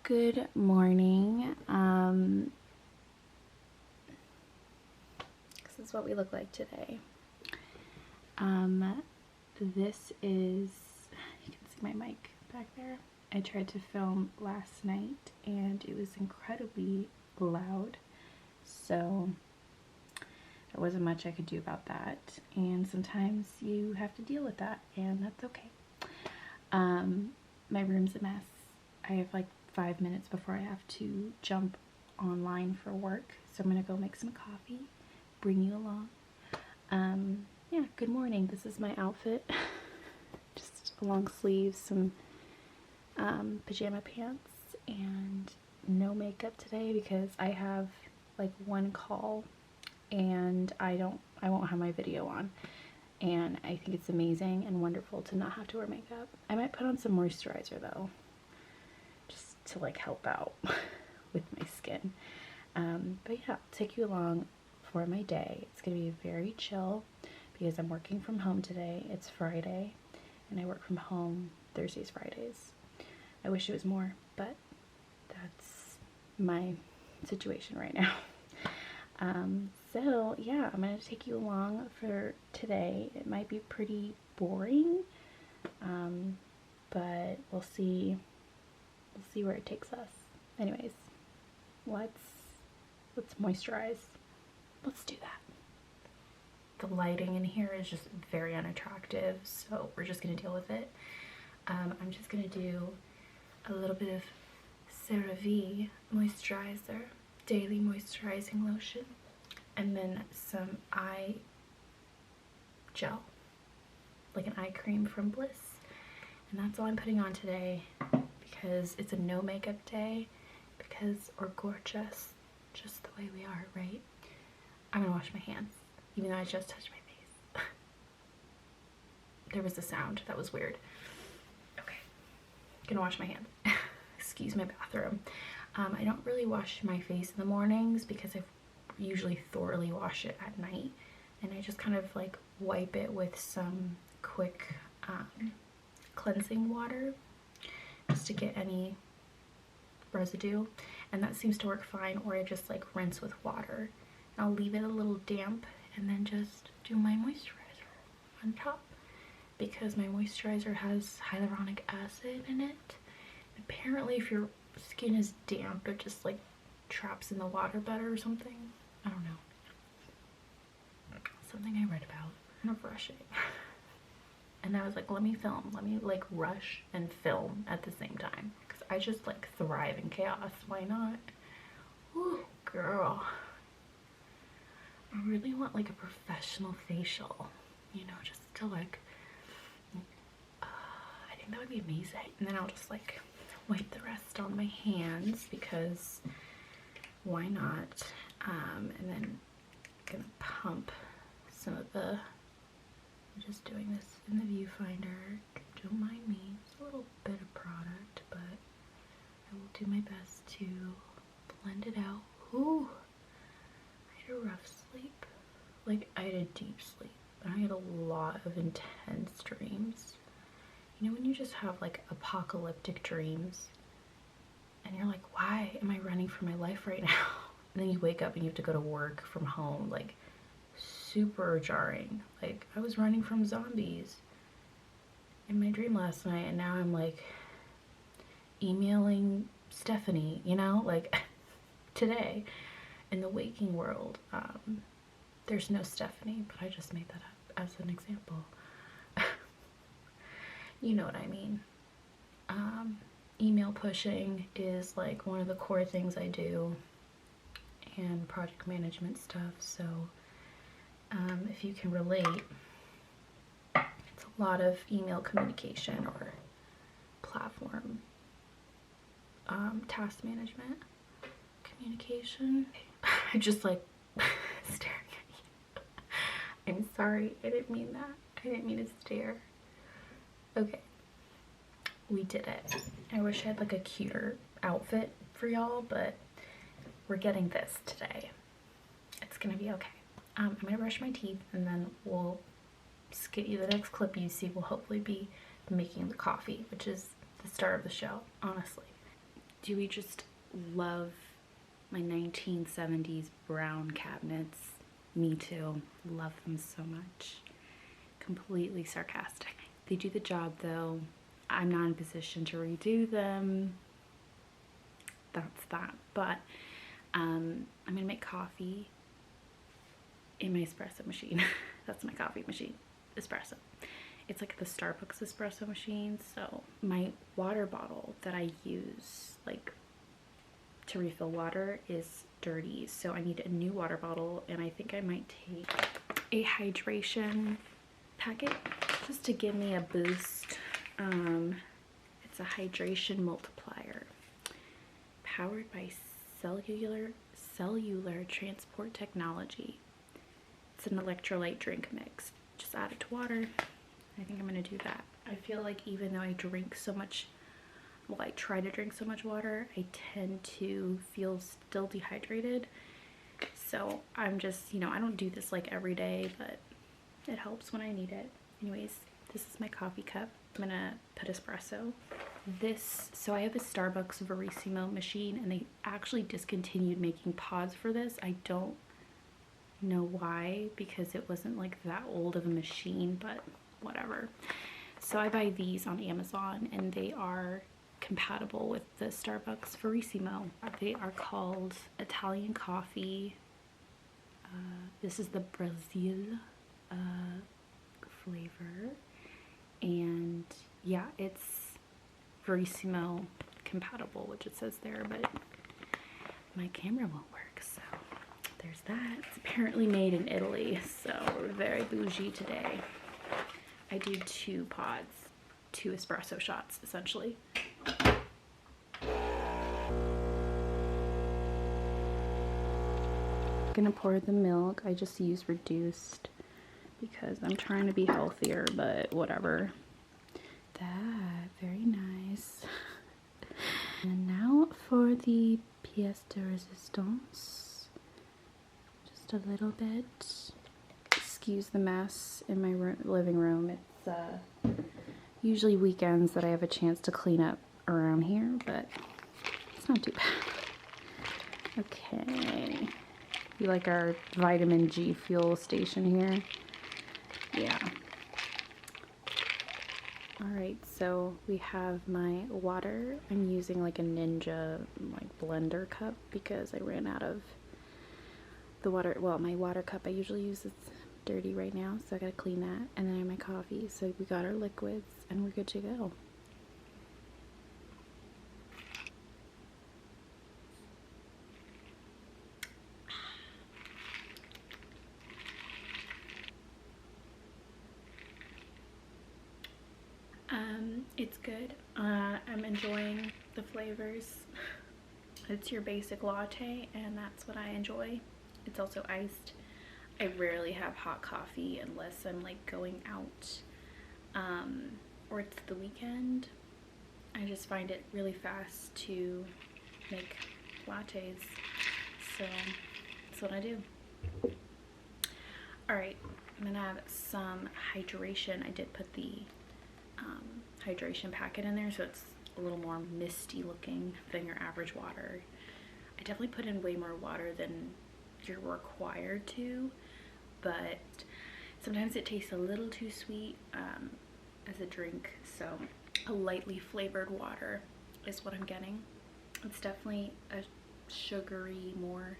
Good morning. This is what we look like today. This is, you can see my mic back there. I tried to film last night and it was incredibly loud, so there wasn't much I could do about that, and sometimes you have to deal with that, and that's okay. My room's a mess. I have like 5 minutes before I have to jump online for work, so I'm gonna go make some coffee, bring you along. Yeah, good morning. This is my outfit. Just long sleeves, some pajama pants, and no makeup today because I have like one call and I won't have my video on, and I think it's amazing and wonderful to not have to wear makeup. I might put on some moisturizer though, just to like help out with my skin. But yeah, I'll take you along for my day. It's gonna be very chill because I'm working from home today. It's Friday and I work from home Thursdays, Fridays. I wish it was more, but that's my situation right now. So yeah, I'm gonna take you along for today. It might be pretty boring, but we'll see where it takes us. Anyways, let's moisturize. Let's do that. The lighting in here is just very unattractive, so we're just gonna deal with it. I'm just gonna do a little bit of CeraVe moisturizer, daily moisturizing lotion, and then some eye gel, like an eye cream from Bliss. And that's all I'm putting on today because it's a no makeup day, because we're gorgeous just the way we are, right? I'm gonna wash my hands, even though I just touched my face. There was a sound that was weird. Okay, gonna wash my hands. Excuse my bathroom. I don't really wash my face in the mornings because I usually thoroughly wash it at night, and I just kind of like wipe it with some quick cleansing water just to get any residue, and that seems to work fine. Or I just like rinse with water. I'll leave it a little damp and then just do my moisturizer on top, because my moisturizer has hyaluronic acid in it. Apparently if your skin is damp, it just like traps in the water better or something. I don't know. Something I read about. I'm kind of rushing. And I was like, let me like rush and film at the same time, because I just like thrive in chaos. Why not? Ooh, girl. I really want like a professional facial, you know, just to like, I think that would be amazing. And then I'll just like wipe the rest on my hands, because why not? And then I'm gonna pump some of the, I'm just doing this in the viewfinder, don't mind me. It's a little bit of product, but I will do my best to blend it out. Ooh, I had a rough sleep. Like, I had a deep sleep, but I had a lot of intense dreams. You know when you just have like apocalyptic dreams and you're like, why am I running for my life right now? And then you wake up and you have to go to work from home, like super jarring. Like, I was running from zombies in my dream last night, and now I'm like emailing Stephanie, you know, like today in the waking world. There's no Stephanie, but I just made that up as an example. You know what I mean. Email pushing is like one of the core things I do, and project management stuff, so if you can relate, it's a lot of email communication or platform task management communication. I just like staring at you. I'm sorry, I didn't mean that. I didn't mean to stare. Okay, we did it. I wish I had like a cuter outfit for y'all, but we're getting this today. It's gonna be okay. I'm gonna brush my teeth, and then we'll skip you. The next clip you see will hopefully be making the coffee, which is the star of the show, honestly. Do we just love my 1970s brown cabinets? Me too. Love them so much. Completely sarcastic. They do the job though. I'm not in a position to redo them. That's that. But I'm gonna make coffee in my espresso machine. That's my coffee machine. Espresso. It's like the Starbucks espresso machine. So my water bottle that I use like to refill water is dirty, so I need a new water bottle, and I think I might take a hydration packet just to give me a boost. It's a hydration multiplier powered by cellular transport technology. It's an electrolyte drink mix. Just add it to water. I think I'm gonna do that. I feel like even though I drink so much, well, I try to drink so much water, I tend to feel still dehydrated. So I'm just, you know, I don't do this like every day, but it helps when I need it. Anyways, this is my coffee cup. I'm gonna put espresso. So I have a Starbucks Verissimo machine, and they actually discontinued making pods for this. I don't know why, because it wasn't like that old of a machine, but whatever. So I buy these on Amazon, and they are compatible with the Starbucks Verissimo. They are called Italian coffee. This is the Brazil flavor, and yeah, it's Verissimo compatible, which it says there, but my camera won't work, so there's that. It's apparently made in Italy, so we're very bougie today. I do 2 pods, 2 espresso shots essentially. Gonna pour the milk. I just use reduced because I'm trying to be healthier, but whatever. That, very nice. And now for the pièce de résistance. Just a little bit. Excuse the mess in my living room. It's usually weekends that I have a chance to clean up around here, but it's not too bad. Okay. You like our vitamin G fuel station here? Yeah. Alright, so we have my water. I'm using like a Ninja like blender cup because I ran out of the water. Well, my water cup I usually use is dirty right now, so I gotta clean that. And then I have my coffee. So we got our liquids and we're good to go. It's good. I'm enjoying the flavors. It's your basic latte, and that's what I enjoy. It's also iced. I rarely have hot coffee unless I'm like going out or it's the weekend. I just find it really fast to make lattes, so that's what I do. Alright, I'm gonna have some hydration. I did put the hydration packet in there, so it's a little more misty looking than your average water. I definitely put in way more water than you're required to, but sometimes it tastes a little too sweet as a drink, so a lightly flavored water is what I'm getting. It's definitely a sugary, more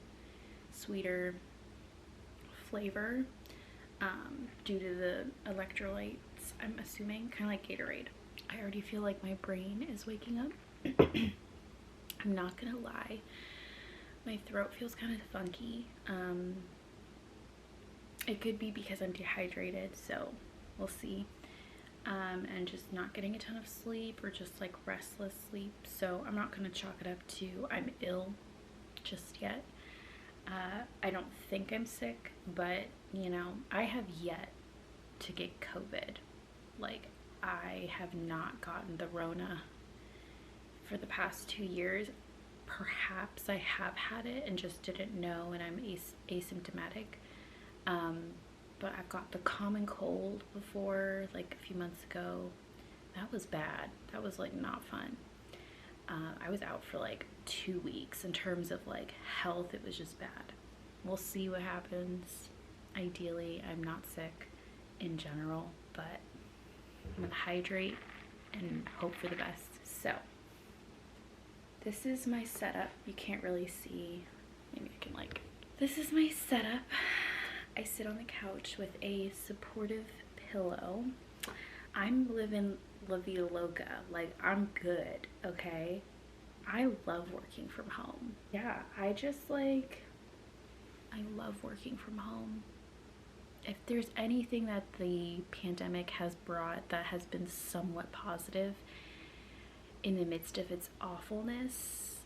sweeter flavor due to the electrolytes, I'm assuming, kind of like Gatorade. I already feel like my brain is waking up. I'm not gonna lie, my throat feels kind of funky. It could be because I'm dehydrated, so we'll see. And just not getting a ton of sleep, or just like restless sleep, so I'm not gonna chalk it up to I'm ill just yet. I don't think I'm sick, but you know, I have yet to get COVID. Like, I have not gotten the Rona for the past 2 years. Perhaps I have had it and just didn't know, and I'm asymptomatic. But I've got the common cold before, like a few months ago. That was bad. That was like not fun. I was out for like 2 weeks. In terms of like health, it was just bad. We'll see what happens. Ideally, I'm not sick in general, but I'm gonna hydrate and hope for the best. So this is my setup. You can't really see. Maybe I can like, this is my setup. I sit on the couch with a supportive pillow. I'm living La Vida Loca. Like, I'm good, okay? I love working from home. Yeah, I love working from home. If there's anything that the pandemic has brought that has been somewhat positive in the midst of its awfulness,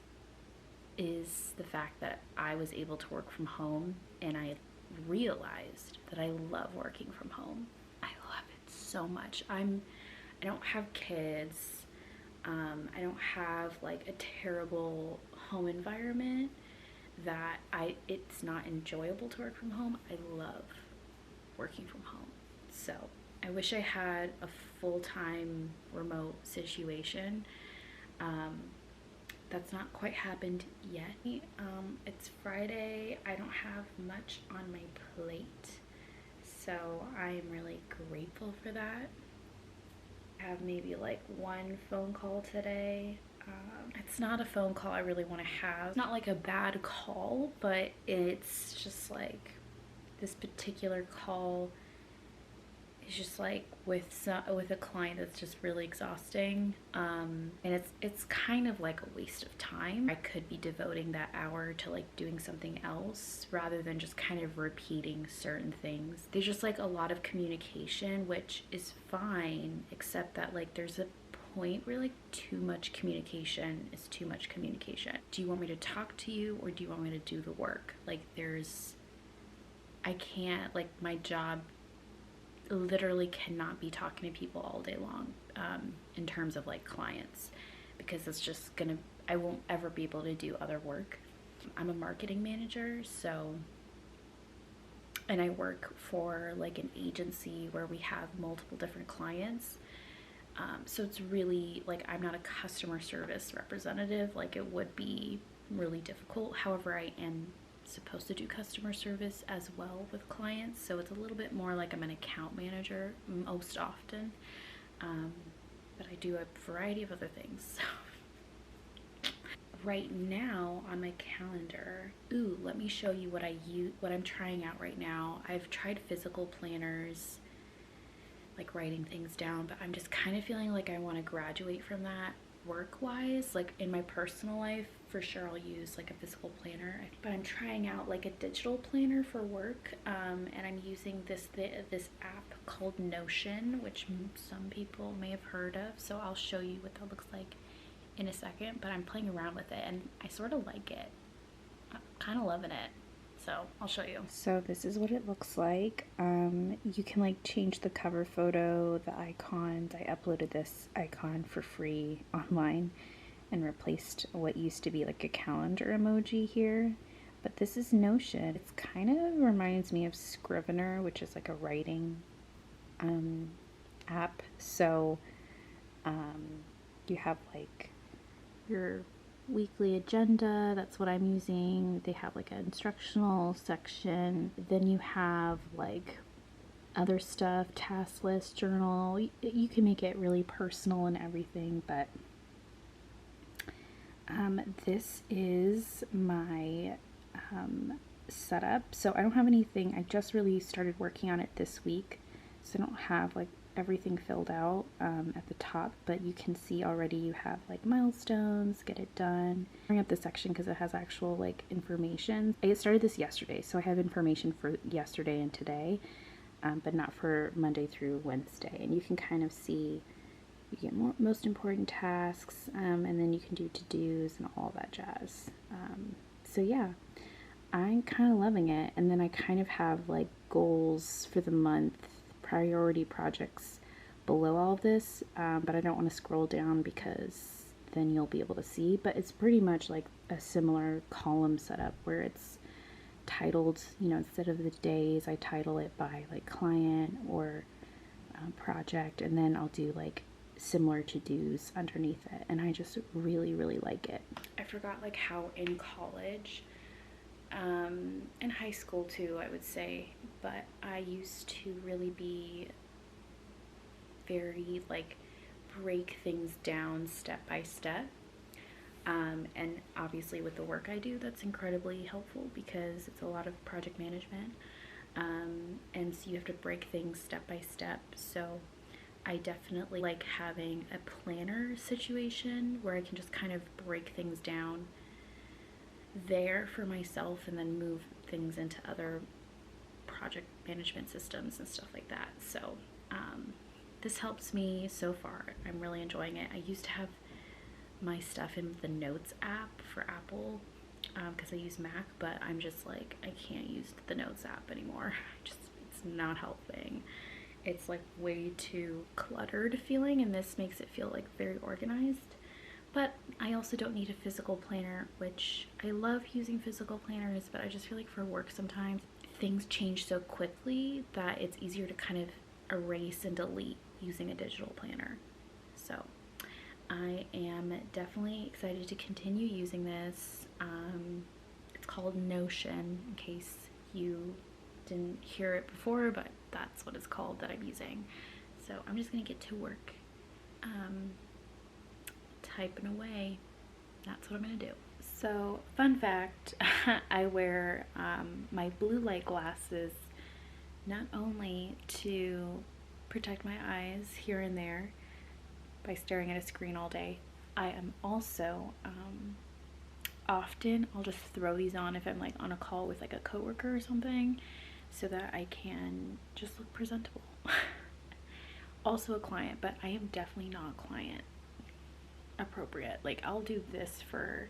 is the fact that I was able to work from home, and I realized that I love working from home. I love it so much. I don't have kids. I don't have like a terrible home environment that it's not enjoyable to work from home. I love working from home. So I wish I had a full-time remote situation. That's not quite happened yet. It's Friday. I don't have much on my plate, so I'm really grateful for that. I have maybe like one phone call today. It's not a phone call I really want to have. It's not like a bad call, but it's just like this particular call is just like with a client that's just really exhausting, and it's kind of like a waste of time. I could be devoting that hour to like doing something else rather than just kind of repeating certain things. There's just like a lot of communication, which is fine, except that like there's a point where like too much communication is too much communication. Do you want me to talk to you, or do you want me to do the work? Like I can't, like, my job literally cannot be talking to people all day long, in terms of like clients, because it's just I won't ever be able to do other work. I'm a marketing manager, and I work for like an agency where we have multiple different clients. So it's really like, I'm not a customer service representative. Like, it would be really difficult. However, I am supposed to do customer service as well with clients, so it's a little bit more like I'm an account manager most often, but I do a variety of other things. Right now on my calendar, let me show you what I'm trying out right now. I've tried physical planners, like writing things down, but I'm just kind of feeling like I want to graduate from that work-wise. Like, in my personal life, for sure I'll use like a physical planner, but I'm trying out like a digital planner for work, and I'm using this app called Notion, which some people may have heard of, so I'll show you what that looks like in a second. But I'm playing around with it and I sort of like it. I'm kind of loving it, so I'll show you. So this is what it looks like. You can like change the cover photo, the icons. I uploaded this icon for free online and replaced what used to be like a calendar emoji here. But this is Notion. It's kind of reminds me of Scrivener, which is like a writing app. So you have like your weekly agenda. That's what I'm using. They have like an instructional section. Then you have like other stuff, task list, journal. You can make it really personal and everything, but this is my setup. So I don't have anything. I just really started working on it this week, so I don't have like everything filled out at the top, but you can see already you have like milestones, get it done. Bring up this section because it has actual like information. I started this yesterday, so I have information for yesterday and today, but not for Monday through Wednesday. And you can kind of see, you get most important tasks, and then you can do to-dos and all that jazz. So yeah, I'm kind of loving it. And then I kind of have like goals for the month, priority projects below all of this, but I don't want to scroll down because then you'll be able to see. But it's pretty much like a similar column setup where it's titled, you know, instead of the days, I title it by like client or project, and then I'll do like similar to-dos underneath it, and I just really, really like it. I forgot like how in college, in high school too, I would say, but I used to really be very like break things down step by step. And obviously with the work I do, that's incredibly helpful because it's a lot of project management. And so you have to break things step by step. So I definitely like having a planner situation where I can just kind of break things down there for myself and then move things into other project management systems and stuff like that. So this helps me so far. I'm really enjoying it. I used to have my stuff in the Notes app for Apple because I use Mac, but I'm just like, I can't use the Notes app anymore. It's not helping. It's like way too cluttered feeling, and this makes it feel like very organized. But I also don't need a physical planner, which I love using physical planners, but I just feel like for work sometimes things change so quickly that it's easier to kind of erase and delete using a digital planner. So I am definitely excited to continue using this. It's called Notion, in case you didn't hear it before, but that's what it's called that I'm using. So I'm just gonna get to work typing away. That's what I'm gonna do. So fun fact, I wear my blue light glasses not only to protect my eyes here and there by staring at a screen all day. I am also often I'll just throw these on if I'm like on a call with like a coworker or something, so that I can just look presentable. Also a client, but I am definitely not client appropriate. Like I'll do this for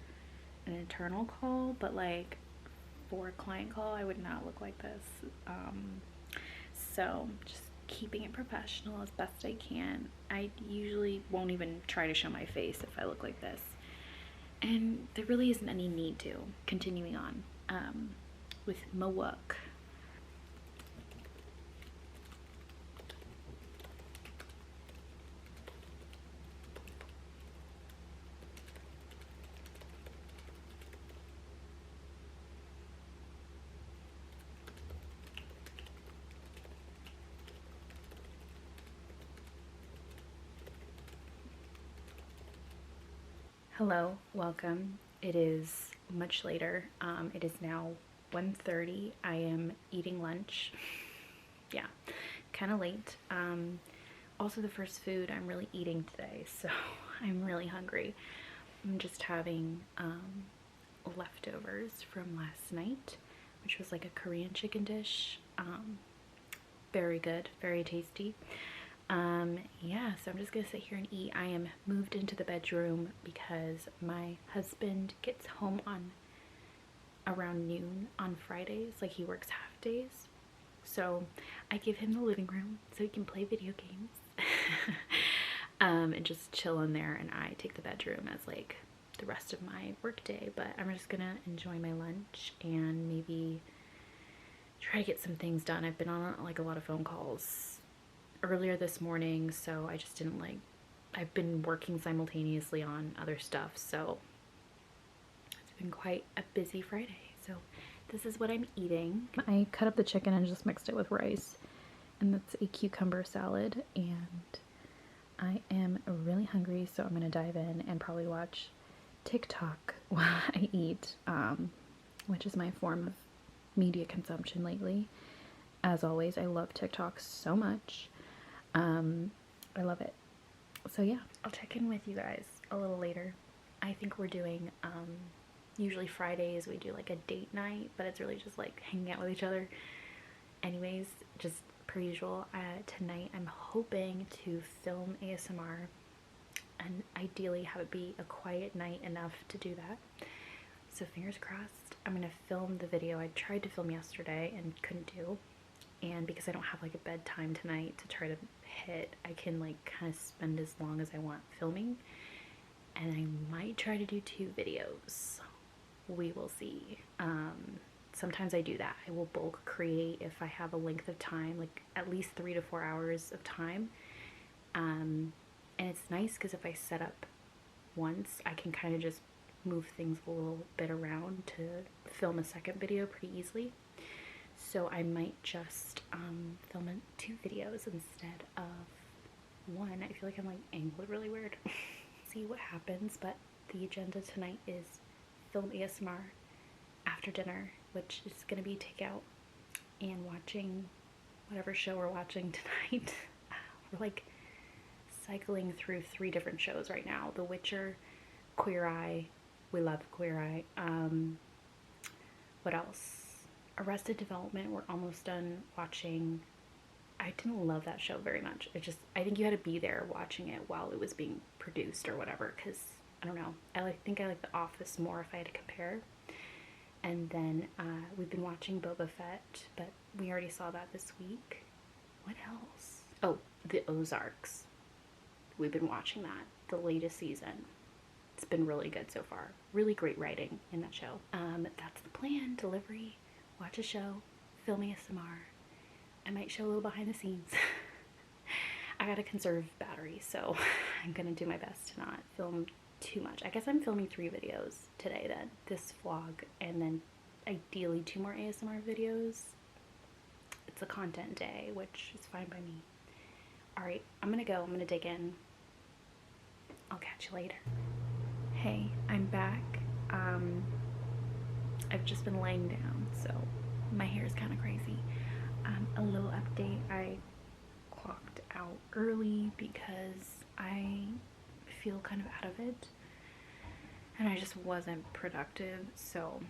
an internal call, but like for a client call I would not look like this. So just keeping it professional as best I can. I usually won't even try to show my face if I look like this, and there really isn't any need to. Continuing on with my work. Hello, welcome. It is much later. It is now 1:30. I am eating lunch. Yeah, kind of late. Also the first food I'm really eating today, so I'm really hungry. I'm just having leftovers from last night, which was like a Korean chicken dish. Very good, very tasty. Yeah, so I'm just gonna sit here and eat. I am moved into the bedroom because my husband gets home on around noon on Fridays. Like he works half days, so I give him the living room so he can play video games and just chill in there, and I take the bedroom as like the rest of my work day. But I'm just gonna enjoy my lunch and maybe try to get some things done. I've been on like a lot of phone calls earlier this morning, so I just didn't like, I've been working simultaneously on other stuff, so it's been quite a busy Friday. So this is what I'm eating. I cut up the chicken and just mixed it with rice, and that's a cucumber salad, and I am really hungry, so I'm gonna dive in and probably watch TikTok while I eat, which is my form of media consumption lately. As always, I love TikTok so much. I love it. So yeah, I'll check in with you guys a little later. I think we're doing, usually Fridays we do like a date night, but it's really just like hanging out with each other. Anyways, just per usual, tonight I'm hoping to film ASMR and ideally have it be a quiet night enough to do that. So fingers crossed. I'm gonna film the video I tried to film yesterday and couldn't do. And because I don't have like a bedtime tonight to try to hit, I can like kind of spend as long as I want filming. And I might try to do 2 videos. We will see. Sometimes I do that. I will bulk create if I have a length of time, like at least 3 to 4 hours of time. And it's nice because if I set up once, I can kind of just move things a little bit around to film a second video pretty easily. So I might just film 2 videos instead of 1. I feel like I'm like angled really weird. See what happens, but the agenda tonight is film ASMR after dinner, which is gonna be takeout, and watching whatever show we're watching tonight. We're like cycling through 3 different shows right now. The Witcher, Queer Eye. We love Queer Eye. What else? Arrested Development. We're almost done watching. I didn't love that show very much. I think you had to be there watching it while it was being produced or whatever, because I don't know. I think I like The Office more if I had to compare. And then we've been watching Boba Fett, but we already saw that this week. What else? Oh, The Ozarks. We've been watching that, the latest season. It's been really good so far. Really great writing in that show. That's the plan. Delivery, watch a show, film ASMR. I might show a little behind the scenes. I gotta conserve battery, so I'm gonna do my best to not film too much. I guess I'm filming 3 videos today then. This vlog, and then ideally 2 more ASMR videos. It's a content day, which is fine by me. Alright, I'm gonna go. I'm gonna dig in. I'll catch you later. Hey, I'm back. I've just been laying down, so my hair is kind of crazy. A little update. I clocked out early because I feel kind of out of it, and I just wasn't productive, so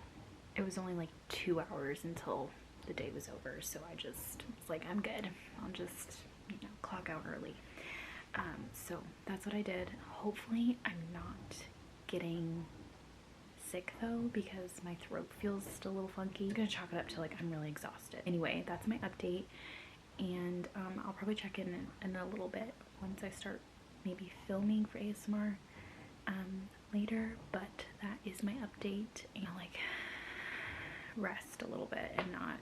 it was only like 2 hours until the day was over, so I just was like, I'm good. I'll just, clock out early. So that's what I did. Hopefully I'm not getting sick though, because my throat feels still a little funky. I'm gonna chalk it up to like I'm really exhausted. Anyway, that's my update, and I'll probably check in a little bit once I start maybe filming for ASMR later, but that is my update. And I'll like rest a little bit and not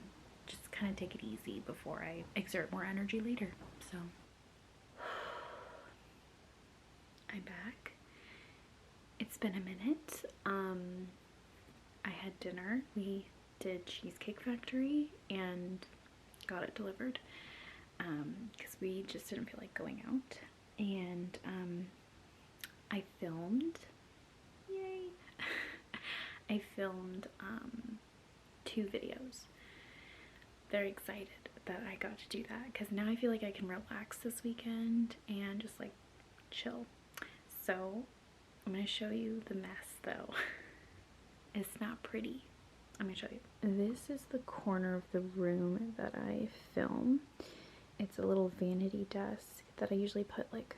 just kind of take it easy before I exert more energy later. So I'm back. It's been a minute. I had dinner. We did Cheesecake Factory and got it delivered because we just didn't feel like going out. And I filmed. Yay! I filmed 2 videos. Very excited that I got to do that because now I feel like I can relax this weekend and just like chill. So I'm going to show you the mess though. It's not pretty. I'm going to show you. This is the corner of the room that I film. It's a little vanity desk that I usually put like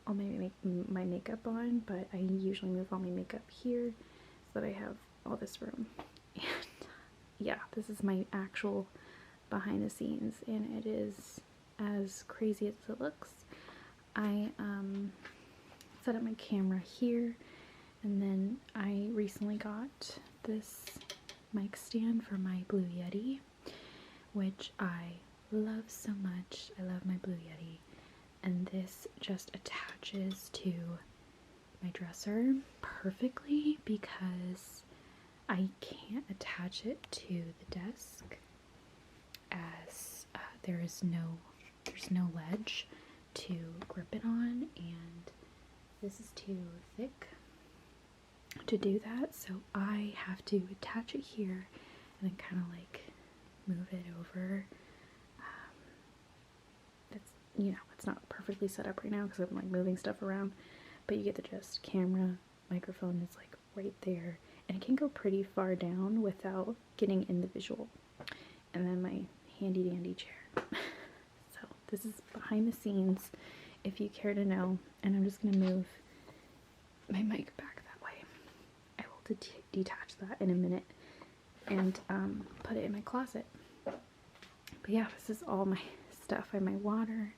all my makeup on, but I usually move all my makeup here so that I have all this room. And yeah, this is my actual behind the scenes, and it is as crazy as it looks. I set up my camera here, and then I recently got this mic stand for my Blue Yeti, which I love so much. I love my Blue Yeti, and this just attaches to my dresser perfectly because I can't attach it to the desk as there's no ledge to grip it on, and this is too thick to do that, so I have to attach it here and then kind of like move it over. That's, it's not perfectly set up right now because I'm like moving stuff around, but you get the gist. Camera, microphone is like right there, and it can go pretty far down without getting in the visual. And then my handy dandy chair. So this is behind the scenes if you care to know, and I'm just gonna move my mic back that way. I will detach that in a minute and put it in my closet. But yeah, this is all my stuff. I have my water,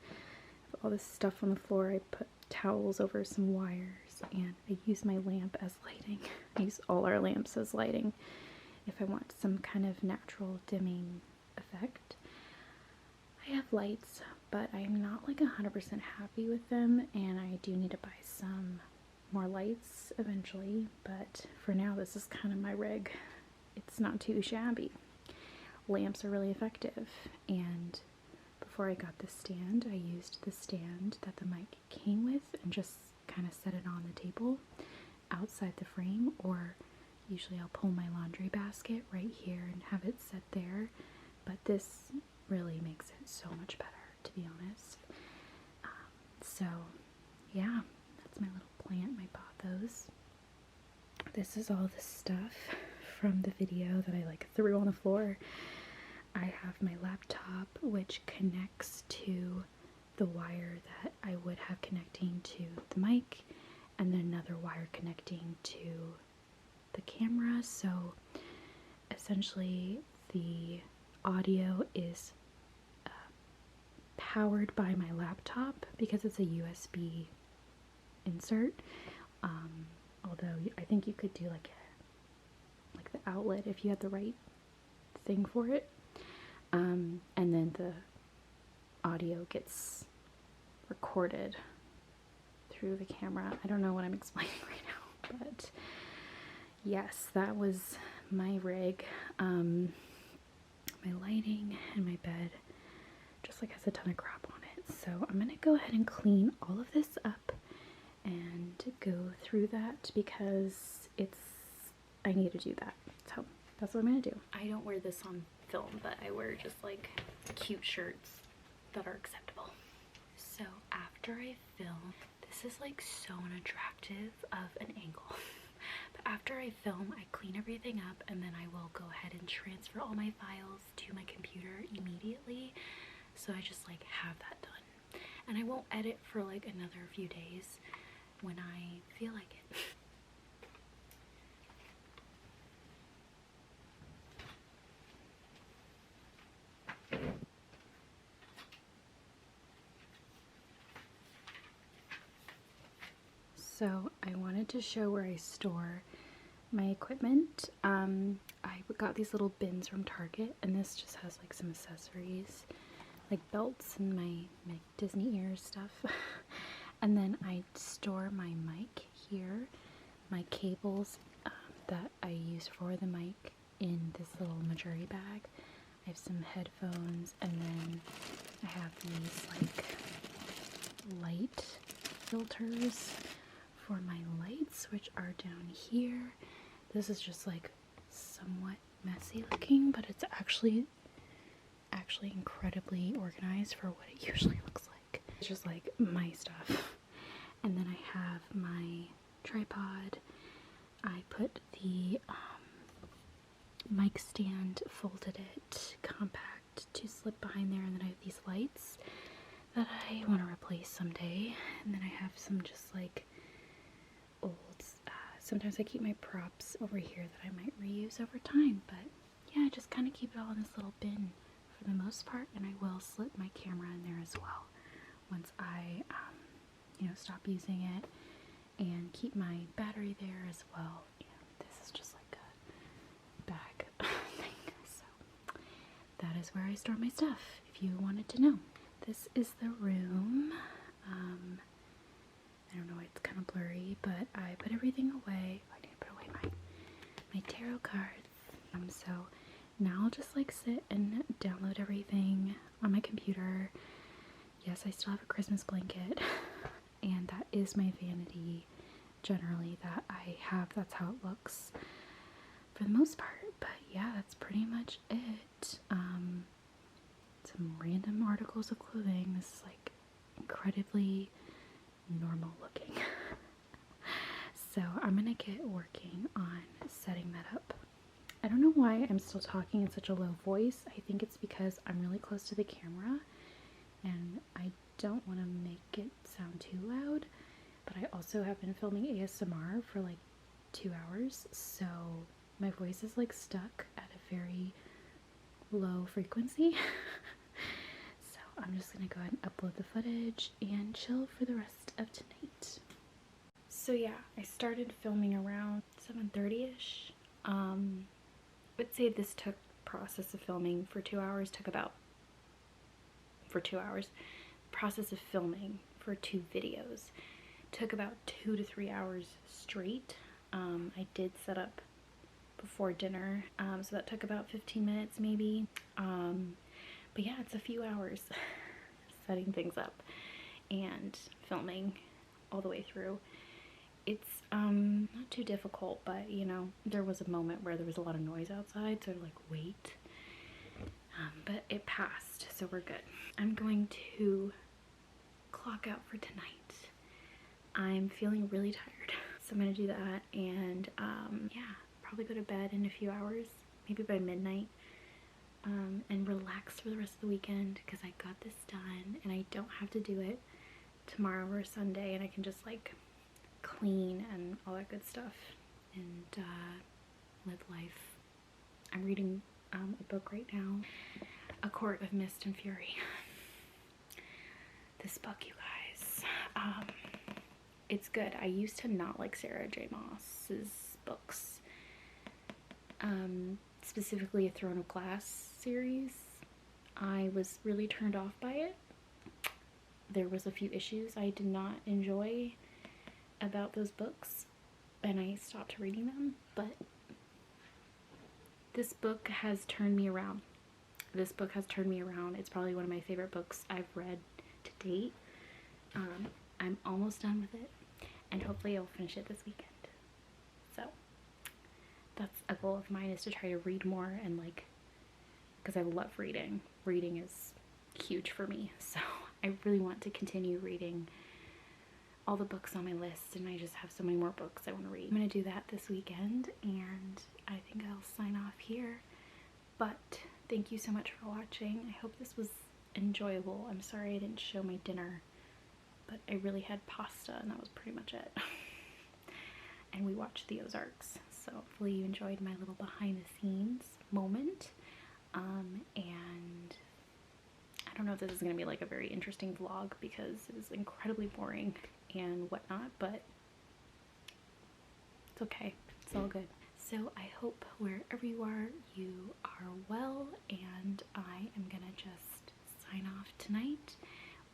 all this stuff on the floor. I put towels over some wires, and I use my lamp as lighting. I use all our lamps as lighting if I want some kind of natural dimming effect. I have lights, but I'm not like 100% happy with them, and I do need to buy some more lights eventually, but for now this is kind of my rig. It's not too shabby. Lamps are really effective, and before I got this stand, I used the stand that the mic came with and just kind of set it on the table outside the frame, or usually I'll pull my laundry basket right here and have it set there, but this really makes it so much better, to be honest. So yeah, that's my little plant. I bought those. This is all the stuff from the video that I like threw on the floor. I have my laptop, which connects to the wire that I would have connecting to the mic, and then another wire connecting to the camera. So essentially the audio is powered by my laptop because it's a USB insert. Although I think you could do like the outlet if you had the right thing for it. And then the audio gets recorded through the camera. I don't know what I'm explaining right now, but yes, that was my rig. My lighting and my bed just like has a ton of crap on it. So I'm gonna go ahead and clean all of this up and go through that because I need to do that. So that's what I'm gonna do. I don't wear this on film, but I wear just like cute shirts that are acceptable. So after I film, this is like so unattractive of an angle. But after I film, I clean everything up, and then I will go ahead and transfer all my files to my computer immediately. So I just like have that done. And I won't edit for like another few days when I feel like it. So I wanted to show where I store my equipment. I got these little bins from Target, and this just has like some accessories, like belts and my Disney ears stuff. And then I store my mic here, my cables that I use for the mic in this little majority bag. I have some headphones, and then I have these like light filters for my lights, which are down here. This is just like somewhat messy looking, but it's actually incredibly organized for what it usually looks like. It's just like my stuff. And then I have my tripod. I put the mic stand, folded it compact to slip behind there, and then I have these lights that I want to replace someday. And then I have some just like old, sometimes I keep my props over here that I might reuse over time, but yeah, I just kind of keep it all in this little bin for the most part, and I will slip my camera in there as well once I stop using it, and keep my battery there as well. This is just like a bag thing, so that is where I store my stuff, if you wanted to know. This is the room. I don't know, it's kind of blurry, but I put everything away. I need to put away my tarot cards. So now I'll just like sit and download everything on my computer. Yes, I still have a Christmas blanket, and that is my vanity generally that I have. That's how it looks for the most part. But yeah, that's pretty much it. Some random articles of clothing. This is like incredibly normal looking. So I'm gonna get working on setting that up. I don't know why I'm still talking in such a low voice. I think it's because I'm really close to the camera and I don't want to make it sound too loud, but I also have been filming ASMR for like 2 hours, so my voice is like stuck at a very low frequency. So I'm just gonna go ahead and upload the footage and chill for the rest of tonight. So yeah, I started filming around 7:30ish. I'd say this process of filming for 2 hours took about, for 2 hours, process of filming for 2 videos took about 2 to 3 hours straight. I did set up before dinner, so that took about 15 minutes maybe. But yeah, it's a few hours setting things up and filming all the way through. It's not too difficult, but you know, there was a moment where there was a lot of noise outside, so like wait. But it passed, so we're good. I'm going to clock out for tonight. I'm feeling really tired, so I'm gonna do that, and yeah, probably go to bed in a few hours, maybe by midnight, and relax for the rest of the weekend because I got this done and I don't have to do it tomorrow or Sunday, and I can just like clean and all that good stuff and live life. I'm reading a book right now, A Court of Mist and Fury. This book, you guys, it's good. I used to not like Sarah J. Maas's books, specifically a Throne of Glass series. I was really turned off by it. There was a few issues I did not enjoy about those books, and I stopped reading them, but this book has turned me around. This book has turned me around. It's probably one of my favorite books I've read to date. I'm almost done with it, and hopefully I'll finish it this weekend. So that's a goal of mine, is to try to read more, and like, because I love reading. Reading is huge for me, so I really want to continue reading all the books on my list, and I just have so many more books I want to read. I'm going to do that this weekend, and I think I'll sign off here. But thank you so much for watching. I hope this was enjoyable. I'm sorry I didn't show my dinner, but I really had pasta and that was pretty much it. And we watched the Ozarks, so hopefully you enjoyed my little behind the scenes moment. And I don't know if this is going to be like a very interesting vlog because it was incredibly boring and whatnot, but it's okay. It's all good. So I hope wherever you are well, and I am gonna just sign off tonight.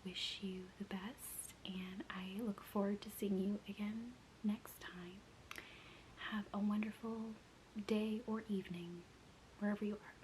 Wish you the best, and I look forward to seeing you again next time. Have a wonderful day or evening, wherever you are.